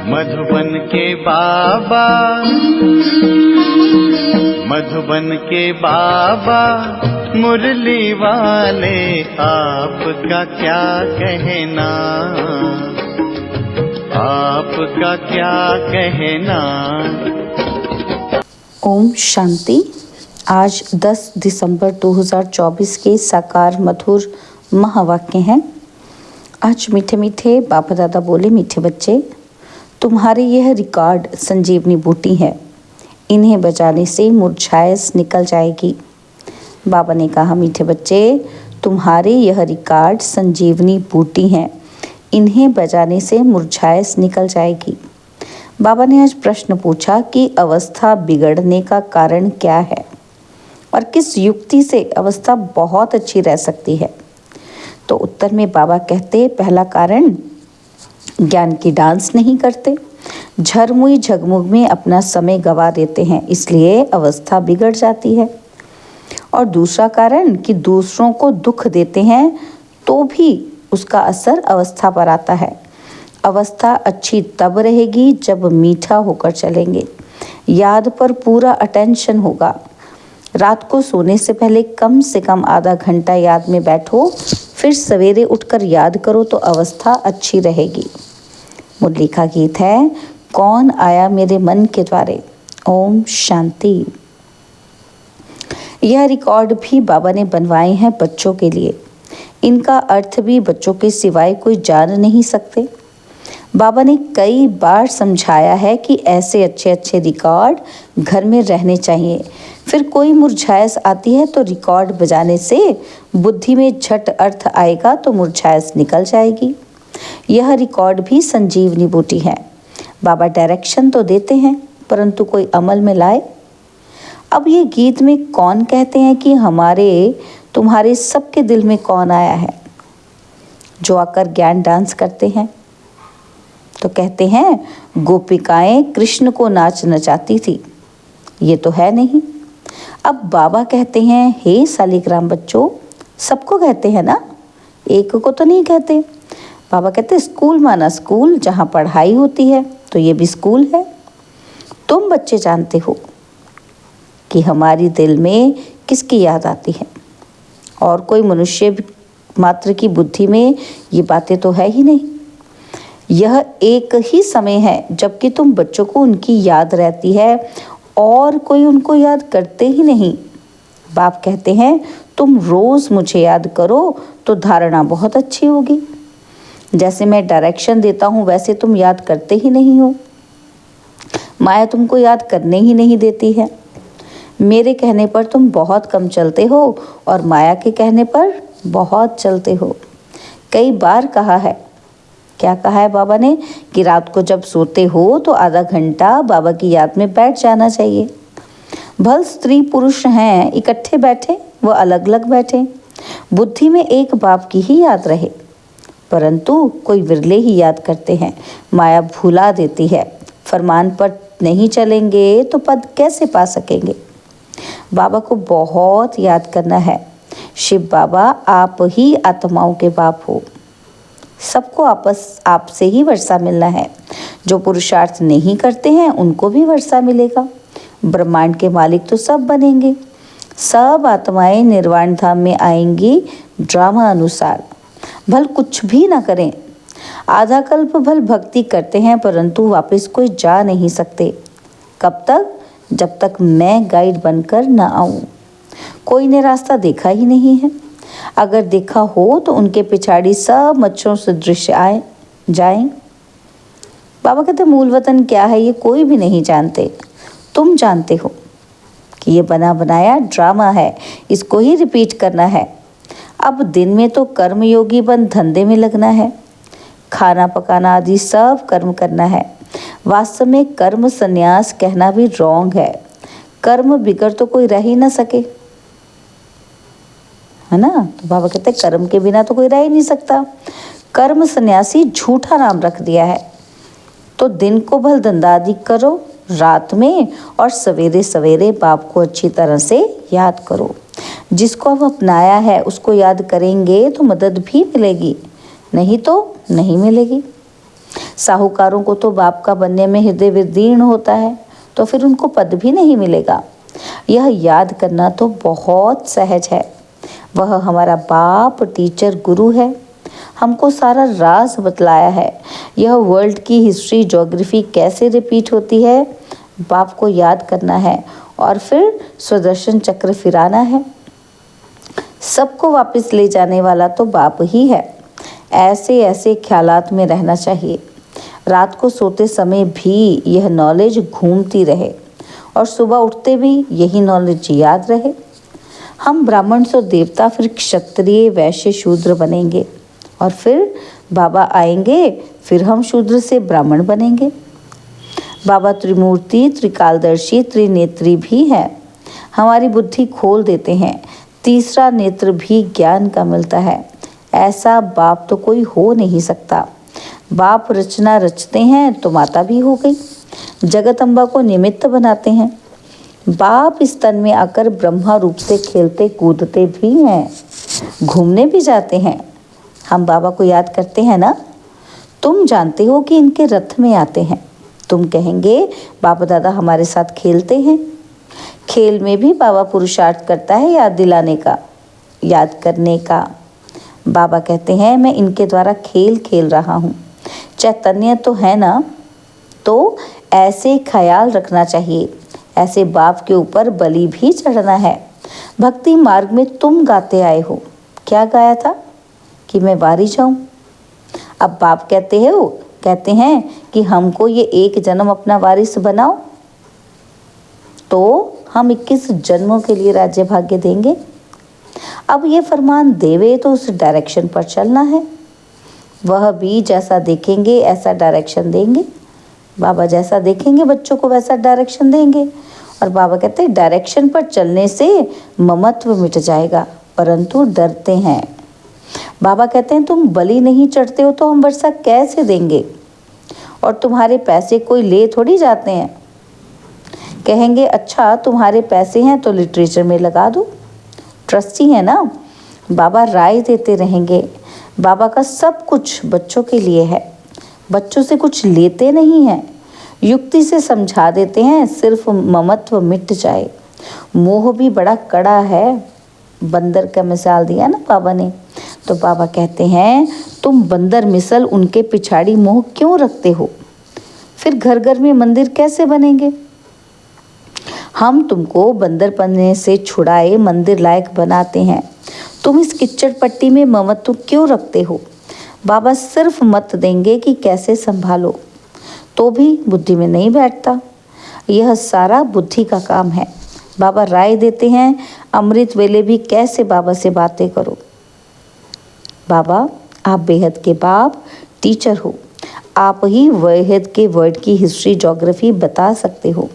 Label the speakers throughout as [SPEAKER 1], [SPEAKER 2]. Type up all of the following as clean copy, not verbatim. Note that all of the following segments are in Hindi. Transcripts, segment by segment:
[SPEAKER 1] मधुबन के बाबा, मधुबन के बाबा मुरली वाले, आपका क्या कहना, आपका क्या कहना।
[SPEAKER 2] ओम शांति। आज 10 दिसंबर 2024 के साकार मधुर महावाक्य हैं। आज मीठे मीठे बाबा दादा बोले, मीठे बच्चे, तुम्हारी यह रिकॉर्ड संजीवनी बूटी है, इन्हें बजाने से मुरझाइश निकल जाएगी। बाबा ने कहा, मीठे बच्चे, तुम्हारी यह रिकॉर्ड संजीवनी बूटी है, इन्हें बजाने से मुरझाइश निकल जाएगी। बाबा ने आज प्रश्न पूछा कि अवस्था बिगड़ने का कारण क्या है और किस युक्ति से अवस्था बहुत अच्छी रह सकती है। तो उत्तर में बाबा कहते, पहला कारण, ज्ञान की डांस नहीं करते, झरमुई झगमुग में अपना समय गवा देते हैं, इसलिए अवस्था बिगड़ जाती है। और दूसरा कारण कि दूसरों को दुख देते हैं तो भी उसका असर अवस्था पर आता है। अवस्था अच्छी तब रहेगी जब मीठा होकर चलेंगे, याद पर पूरा अटेंशन होगा। रात को सोने से पहले कम से कम आधा घंटा याद में बैठो, फिर सवेरे उठकर याद करो तो अवस्था अच्छी रहेगी। मुरली का गीत है, कौन आया मेरे मन के द्वारे। ओम शांति। यह रिकॉर्ड भी बाबा ने बनवाए हैं बच्चों के लिए। इनका अर्थ भी बच्चों के सिवाय कोई जान नहीं सकते। बाबा ने कई बार समझाया है कि ऐसे अच्छे अच्छे रिकॉर्ड घर में रहने चाहिए। फिर कोई मुरझाइश आती है तो रिकॉर्ड बजाने से बुद्धि में झट अर्थ आएगा तो मुरझाइश निकल जाएगी। यह रिकॉर्ड भी संजीवनी बूटी है। बाबा डायरेक्शन तो देते हैं परंतु कोई अमल में लाए। अब ये गीत में कौन कहते हैं कि हमारे तुम्हारे सबके दिल में कौन आया है, जो आकर ज्ञान डांस करते हैं। तो कहते हैं, गोपिकाएं कृष्ण को नाच नचाती थी, ये तो है नहीं। अब बाबा कहते हैं, हे सालिग्राम बच्चों, सबको कहते हैं ना, एक को तो नहीं कहते। बाबा कहते हैं, स्कूल माना स्कूल, जहाँ पढ़ाई होती है, तो ये भी स्कूल है। तुम बच्चे जानते हो कि हमारी दिल में किसकी याद आती है, और कोई मनुष्य मात्र की बुद्धि में ये बातें तो है ही नहीं। यह एक ही समय है जबकि तुम बच्चों को उनकी याद रहती है और कोई उनको याद करते ही नहीं। बाप कहते हैं, तुम रोज़ मुझे याद करो तो धारणा बहुत अच्छी होगी। जैसे मैं डायरेक्शन देता हूँ वैसे तुम याद करते ही नहीं हो। माया तुमको याद करने ही नहीं देती है। मेरे कहने पर तुम बहुत कम चलते हो और माया के कहने पर बहुत चलते हो। कई बार कहा है, क्या कहा है बाबा ने, कि रात को जब सोते हो तो आधा घंटा बाबा की याद में बैठ जाना चाहिए। भल स्त्री पुरुष हैं, इकट्ठे बैठे व अलग अलग बैठे, बुद्धि में एक बाप की ही याद रहे, परंतु कोई विरले ही याद करते हैं। माया भुला देती है। फरमान पर नहीं चलेंगे तो पद कैसे पा सकेंगे। बाबा को बहुत याद करना है। शिव बाबा आप ही आत्माओं के बाप हो। सबको आपसे ही वर्षा मिलना है। जो पुरुषार्थ नहीं करते हैं उनको भी वर्षा मिलेगा। ब्रह्मांड के मालिक तो सब बनेंगे। सब आत्माएं निर्वाण धाम में आएंगी ड्रामा अनुसार। भल कुछ भी ना करें, आधा कल्प भल भक्ति करते हैं परंतु वापस कोई जा नहीं सकते। कब तक? जब तक मैं गाइड बनकर न आऊं। कोई ने रास्ता देखा ही नहीं है। अगर देखा हो तो उनके पिछाड़ी सब मच्छरों से दृश्य आए जाएं। बाबा कहते, मूल वतन क्या है ये कोई भी नहीं जानते। तुम जानते हो कि ये बना बनाया ड्रामा है, इसको ही रिपीट करना है। अब दिन में तो कर्मयोगी बन धंधे में लगना है, खाना पकाना आदि सब कर्म करना है। वास्तव में कर्म संन्यास कहना भी रॉन्ग है। कर्म बिगड़ तो कोई रह ही ना सके, है ना। तो बाबा कहते हैं, कर्म के बिना तो कोई रह ही नहीं सकता। कर्म सन्यासी झूठा नाम रख दिया है। तो दिन को भल धंधा आदि करो, रात में और सवेरे सवेरे बाप को अच्छी तरह से याद करो। जिसको अब अपनाया है उसको याद करेंगे तो मदद भी मिलेगी, नहीं तो नहीं मिलेगी। साहूकारों को तो बाप का बनने में हृदय विदीर्ण होता है, तो फिर उनको पद भी नहीं मिलेगा। यह याद करना तो बहुत सहज है। वह हमारा बाप, टीचर, गुरु है। हमको सारा राज बतलाया है। यह वर्ल्ड की हिस्ट्री, ज्योग्राफी कैसे रिपीट होती है, बाप को याद करना है और फिर सुदर्शन चक्र फिराना है। सबको वापस ले जाने वाला तो बाप ही है। ऐसे ऐसे ख्यालात में रहना चाहिए। रात को सोते समय भी यह नॉलेज घूमती रहे और सुबह उठते भी यही नॉलेज याद रहे। हम ब्राह्मण से देवता, फिर क्षत्रिय, वैश्य, शूद्र बनेंगे और फिर बाबा आएंगे, फिर हम शूद्र से ब्राह्मण बनेंगे। बाबा त्रिमूर्ति, त्रिकालदर्शी, त्रिनेत्री भी है। हमारी बुद्धि खोल देते हैं। तीसरा नेत्र भी ज्ञान का मिलता है। ऐसा बाप तो कोई हो नहीं सकता। बाप रचना रचते हैं तो माता भी हो गई। जगत अम्बा को निमित्त बनाते हैं। बाप इस तन में आकर ब्रह्मा रूप से खेलते कूदते भी हैं, घूमने भी जाते हैं। हम बाबा को याद करते हैं ना। तुम जानते हो कि इनके रथ में आते हैं। तुम कहेंगे बाबा दादा हमारे साथ खेलते हैं। खेल में भी बाबा पुरुषार्थ करता है याद दिलाने का, याद करने का। बाबा कहते हैं मैं इनके द्वारा खेल खेल रहा हूँ। चैतन्य तो है ना, तो ऐसे ख्याल रखना चाहिए। ऐसे बाप के ऊपर बलि भी चढ़ना है। भक्ति मार्ग में तुम गाते आए हो। क्या गाया था कि मैं वारी जाऊं। अब बाप कहते हैं कि हमको ये एक जन्म अपना वारिस बनाओ, तो हम 21 जन्मों के लिए राज्य भाग्य देंगे। अब ये फरमान देवे तो उस डायरेक्शन पर चलना है। वह भी जैसा देखेंगे ऐसा डायरेक्शन देंगे। बाबा जैसा देखेंगे बच्चों को वैसा डायरेक्शन देंगे। और बाबा कहते हैं डायरेक्शन पर चलने से ममत्व मिट जाएगा, परंतु डरते हैं। बाबा कहते हैं तुम बलि नहीं चढ़ते हो तो हम वर्षा कैसे देंगे, और तुम्हारे पैसे कोई ले थोड़ी जाते हैं। कहेंगे अच्छा तुम्हारे पैसे हैं तो लिटरेचर में लगा दो, ट्रस्टी है ना। बाबा राय देते रहेंगे। बाबा का सब कुछ बच्चों के लिए है। बच्चों से कुछ लेते नहीं हैं, युक्ति से समझा देते हैं, सिर्फ ममत्व मिट जाए। मोह भी बड़ा कड़ा है। बंदर का मिसाल दिया ना बाबा ने, तो बाबा कहते हैं तुम बंदर मिसल उनके पिछाड़ी मोह क्यों रखते हो, फिर घर घर में मंदिर कैसे बनेंगे। हम तुमको बंदर बनने से छुड़ाए मंदिर लायक बनाते हैं। तुम इस किच्चड़ पट्टी में ममत्व क्यों रखते हो। बाबा सिर्फ मत देंगे कि कैसे संभालो, तो भी बुद्धि में नहीं बैठता। यह सारा बुद्धि का काम है। बाबा राय देते हैं अमृत वेले भी कैसे बाबा से बातें करो। बाबा आप बेहद के बाप, टीचर हो। आप ही बेहद के वर्ल्ड की हिस्ट्री, ज्योग्राफी बता सकते हो।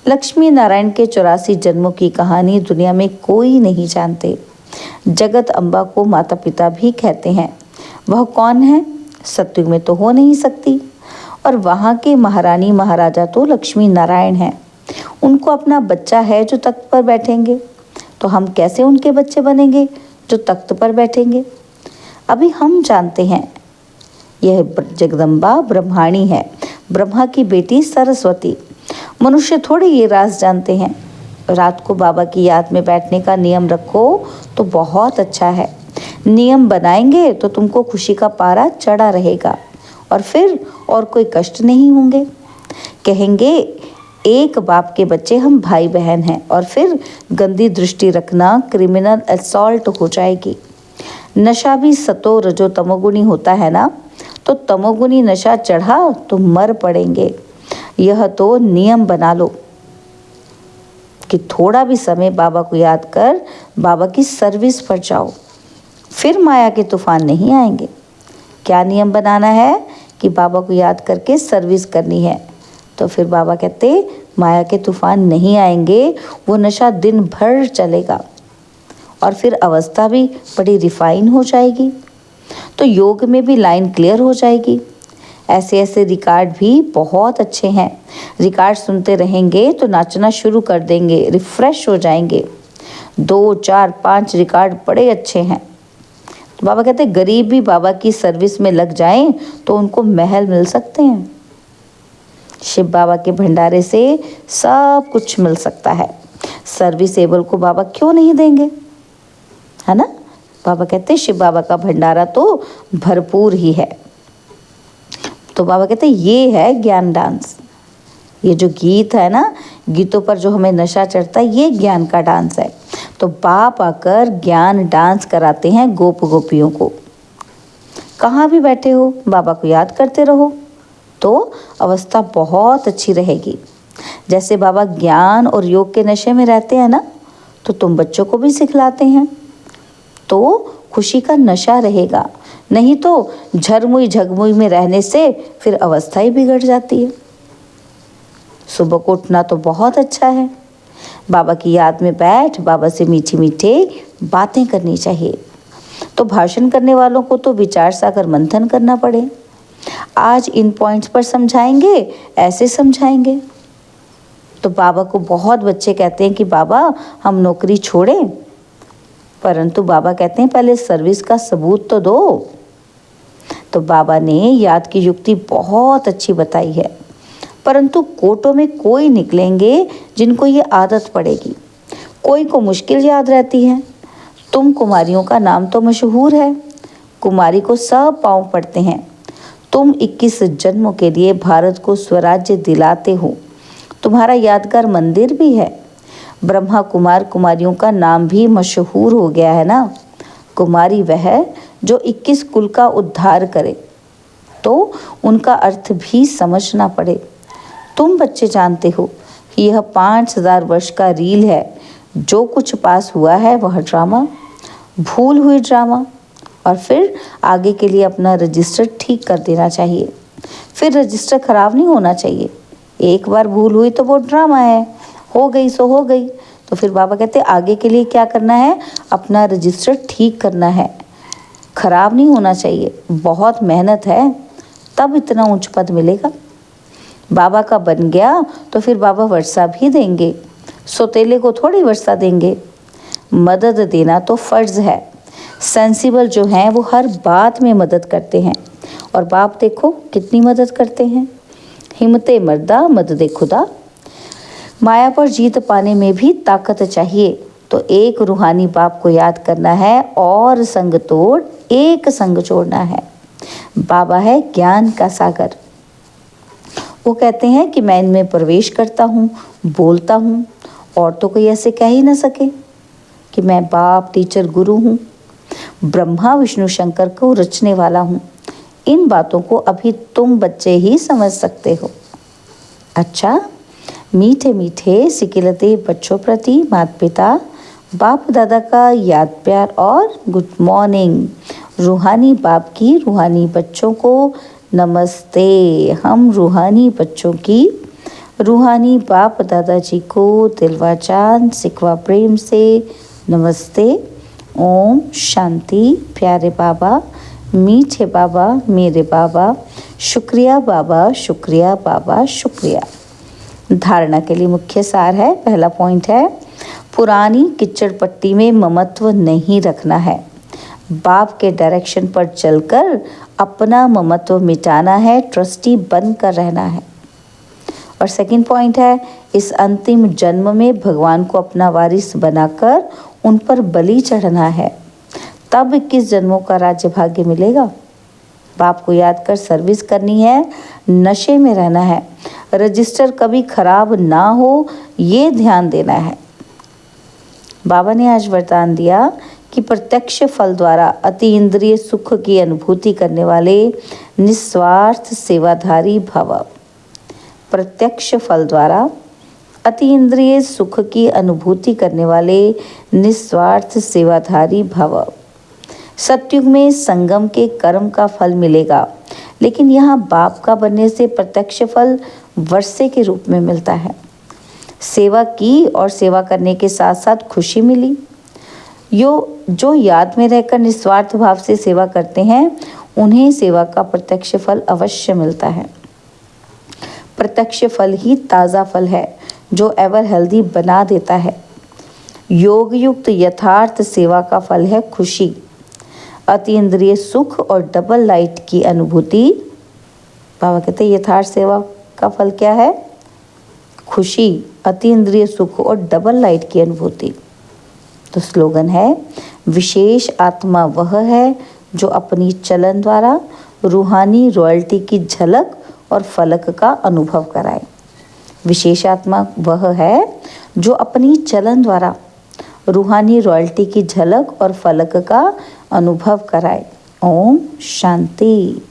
[SPEAKER 2] लक्ष्मी नारायण के 84 जन्मों की कहानी दुनिया में कोई नहीं जानते। जगत अम्बा को माता पिता भी कहते हैं। वह कौन है, सतयुग में तो हो नहीं सकती। और वहाँ के महारानी महाराजा तो लक्ष्मी नारायण हैं। उनको अपना बच्चा है जो तख्त पर बैठेंगे, तो हम कैसे उनके बच्चे बनेंगे जो तख्त पर बैठेंगे। अभी हम जानते हैं यह जगदम्बा ब्रह्माणी है, ब्रह्मा की बेटी सरस्वती। मनुष्य थोड़े ये राज जानते हैं। रात को बाबा की याद में बैठने का नियम रखो तो बहुत अच्छा है। नियम बनाएंगे तो तुमको खुशी का पारा चढ़ा रहेगा और फिर और कोई कष्ट नहीं होंगे। कहेंगे एक बाप के बच्चे हम भाई बहन हैं, और फिर गंदी दृष्टि रखना क्रिमिनल असॉल्ट हो जाएगी। नशा भी सतो रजो तमोगुणी होता है ना, तो तमोगुणी नशा चढ़ा तो मर पड़ेंगे। यह तो नियम बना लो कि थोड़ा भी समय बाबा को याद कर बाबा की सर्विस पर जाओ, फिर माया के तूफान नहीं आएंगे। क्या नियम बनाना है कि बाबा को याद करके सर्विस करनी है, तो फिर बाबा कहते माया के तूफान नहीं आएंगे। वो नशा दिन भर चलेगा और फिर अवस्था भी बड़ी रिफाइन हो जाएगी, तो योग में भी लाइन क्लियर हो जाएगी। ऐसे ऐसे रिकॉर्ड भी बहुत अच्छे हैं। रिकॉर्ड सुनते रहेंगे तो नाचना शुरू कर देंगे, रिफ्रेश हो जाएंगे। 2, 4, 5 रिकॉर्ड बड़े अच्छे हैं। तो बाबा कहते हैं गरीब भी बाबा की सर्विस में लग जाएं तो उनको महल मिल सकते हैं। शिव बाबा के भंडारे से सब कुछ मिल सकता है, सर्विसेबल को बाबा क्यों नहीं देंगे, है ना। बाबा कहते हैं शिव बाबा का भंडारा तो भरपूर ही है। तो बाबा कहते हैं ये है ज्ञान डांस। ये जो गीत है ना, गीतों पर जो हमें नशा चढ़ता है, ये ज्ञान का डांस है। तो बाप आकर ज्ञान डांस कराते हैं गोप गोपियों को। कहाँ भी बैठे हो बाबा को याद करते रहो तो अवस्था बहुत अच्छी रहेगी। जैसे बाबा ज्ञान और योग के नशे में रहते हैं ना, तो तुम बच्चों को भी सिखलाते हैं, तो खुशी का नशा रहेगा। नहीं तो झरमुई झगमुई में रहने से फिर अवस्था ही बिगड़ जाती है। सुबह को उठना तो बहुत अच्छा है, बाबा की याद में बैठ बाबा से मीठी मीठे बातें करनी चाहिए। तो भाषण करने वालों को तो विचार सागर मंथन करना पड़े। आज इन पॉइंट्स पर समझाएंगे, ऐसे समझाएंगे। तो बाबा को बहुत बच्चे कहते हैं कि बाबा हम नौकरी छोड़ें, परंतु बाबा कहते हैं पहले सर्विस का सबूत तो दो। तो बाबा ने याद की युक्ति बहुत अच्छी बताई है, परंतु कोटों में कोई निकलेंगे जिनको ये आदत पड़ेगी, कोई को मुश्किल याद रहती है। तुम कुमारियों का नाम तो मशहूर है, कुमारी को सब पाँव पड़ते हैं। तुम 21 जन्मों के लिए भारत को स्वराज्य दिलाते हो, तुम्हारा यादगार मंदिर भी है। ब्रह्मा कुमार कुमारियों का नाम भी मशहूर हो गया है ना। कुमारी वह जो 21 कुल का उद्धार करे, तो उनका अर्थ भी समझना पड़े। तुम बच्चे जानते हो कि यह 5000 वर्ष का रील है। जो कुछ पास हुआ है वह ड्रामा, भूल हुई ड्रामा, और फिर आगे के लिए अपना रजिस्टर ठीक कर देना चाहिए। फिर रजिस्टर ख़राब नहीं होना चाहिए। एक बार भूल हुई तो वो ड्रामा है, हो गई सो हो गई। तो फिर बाबा कहते हैं आगे के लिए क्या करना है, अपना रजिस्टर ठीक करना है, ख़राब नहीं होना चाहिए। बहुत मेहनत है, तब इतना ऊंच पद मिलेगा। बाबा का बन गया तो फिर बाबा वर्षा भी देंगे, सोतेले को थोड़ी वर्षा देंगे। मदद देना तो फ़र्ज़ है। सेंसिबल जो हैं वो हर बात में मदद करते हैं, और बाप देखो कितनी मदद करते हैं। हिम्मते मर्दा मददे खुदा। माया पर जीत पाने में भी ताकत चाहिए, तो एक रूहानी बाप को याद करना है और संग तोड़ एक संग जोड़ना है। बाबा है ज्ञान का सागर। वो कहते हैं कि मैं इनमें प्रवेश करता हूँ, बोलता हूँ, और तो कोई ऐसे कह ही ना सके कि मैं बाप टीचर गुरु हूँ, ब्रह्मा विष्णु शंकर को रचने वाला हूँ। इन बातों को अभी तुम बच्चे ही समझ सकते हो। अच्छा, मीठे मीठे सिकिलते बच्चों प्रति माता पिता बाप दादा का याद प्यार और गुड मॉर्निंग। रूहानी बाप की रूहानी बच्चों को नमस्ते। हम रूहानी बच्चों की रूहानी बाप दादाजी को दिलवा चांद सिकवा प्रेम से नमस्ते। ओम शांति। प्यारे बाबा, मीठे बाबा, मेरे बाबा, शुक्रिया बाबा, शुक्रिया बाबा, शुक्रिया। धारणा के लिए मुख्य सार है, पहला पॉइंट है पुरानी किच्चड़ पट्टी में ममत्व नहीं रखना है। बाप के डायरेक्शन पर चलकर अपना ममत्व मिटाना है, ट्रस्टी बनकर रहना है। और सेकंड पॉइंट है इस अंतिम जन्म में भगवान को अपना वारिस बनाकर उन पर बलि चढ़ना है, तब 21 जन्मों का राज्य भाग्य मिलेगा। बाप को याद कर सर्विस करनी है, नशे में रहना है, रजिस्टर कभी खराब ना हो ये ध्यान देना है। बाबा ने आज वरदान दिया कि प्रत्यक्ष फल द्वारा अति इंद्रिय सुख की अनुभूति करने वाले निस्वार्थ सेवाधारी भव। प्रत्यक्ष फल द्वारा अति इंद्रिय सुख की अनुभूति करने वाले निस्वार्थ सेवाधारी भव। सतयुग में संगम के कर्म का फल मिलेगा, लेकिन यहाँ बाप का बनने से प्रत्यक्ष फल वर्षे के रूप में मिलता है। सेवा की और सेवा करने के साथ साथ खुशी मिली। जो याद में रहकर निस्वार्थ भाव से सेवा करते हैं उन्हें सेवा का प्रत्यक्ष फल अवश्य मिलता है। प्रत्यक्ष फल ही ताज़ा फल है जो एवर हेल्दी बना देता है। योग युक्त यथार्थ सेवा का फल है खुशी। अतीन्द्रिय सुख और डबल लाइट की अनुभूति। बाबा कहते हैं यथार्थ सेवा का फल क्या है? खुशी, अतीन्द्रिय सुख और डबल लाइट की अनुभूति। तो स्लोगन है, विशेष आत्मा वह है जो अपनी चलन द्वारा रूहानी रॉयल्टी की झलक और फलक का अनुभव कराए। विशेष आत्मा वह है जो अपनी चलन द्वारा रूहानी रॉयल्टी की झलक और फलक का अनुभव कराए। ओम शांति।